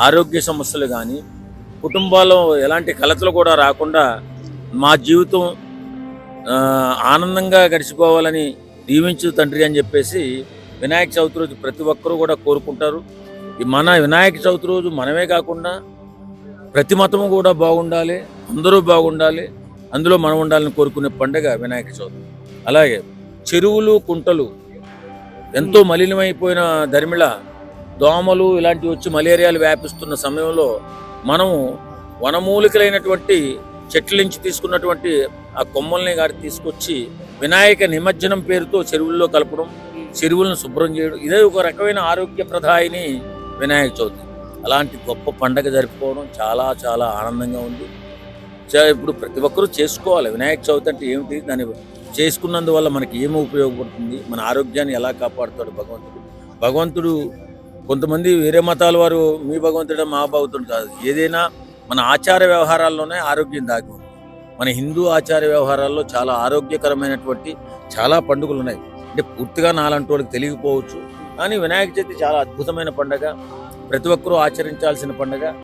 ఆరోగ్య సమస్యలు కానీ కుటుంబాల్లో ఎలాంటి కలతలు కూడా రాకుండా మా జీవితం ఆనందంగా గడిచిపోవాలని దీవించు తండ్రి అని చెప్పేసి వినాయక చవితి రోజు ప్రతి ఒక్కరూ కూడా కోరుకుంటారు. మన వినాయక చవితి రోజు మనమే కాకుండా ప్రతి మతము కూడా బాగుండాలి, అందరూ బాగుండాలి, అందులో మనం ఉండాలని కోరుకునే పండుగ వినాయక చవితి. అలాగే చెరువులు కుంటలు ఎంతో మలినమైపోయిన ధర్మిళ దోమలు ఇలాంటివి వచ్చి మలేరియాలు వ్యాపిస్తున్న సమయంలో మనము వనమూలికలైనటువంటి చెట్ల నుంచి తీసుకున్నటువంటి ఆ కొమ్మల్ని గాడి తీసుకొచ్చి వినాయక నిమజ్జనం పేరుతో చెరువుల్లో కలపడం, చెరువులను శుభ్రం చేయడం, ఇదే ఒక రకమైన ఆరోగ్యప్రదాయిని వినాయక చవితి. అలాంటి గొప్ప పండగ జరుపుకోవడం చాలా చాలా ఆనందంగా ఉంది. ఇప్పుడు ప్రతి ఒక్కరూ చేసుకోవాలి. వినాయక చవితి అంటే ఏమిటి, దాన్ని చేసుకున్నందువల్ల మనకి ఏమి ఉపయోగపడుతుంది, మన ఆరోగ్యాన్ని ఎలా కాపాడుతాడు భగవంతుడు. కొంతమంది వేరే మతాల వారు మీ భగవంతుడు మా భగవంతుడు కాదు, ఏదైనా మన ఆచార వ్యవహారాల్లోనే ఆరోగ్యం దాగి ఉంది. మన హిందూ ఆచార వ్యవహారాల్లో చాలా ఆరోగ్యకరమైనటువంటి చాలా పండుగలు ఉన్నాయి. అంటే పూర్తిగా నాలాంటి వాళ్ళకి తెలియకపోవచ్చు, కానీ వినాయక చవితి చాలా అద్భుతమైన పండుగ, ప్రతి ఒక్కరూ ఆచరించాల్సిన పండుగ.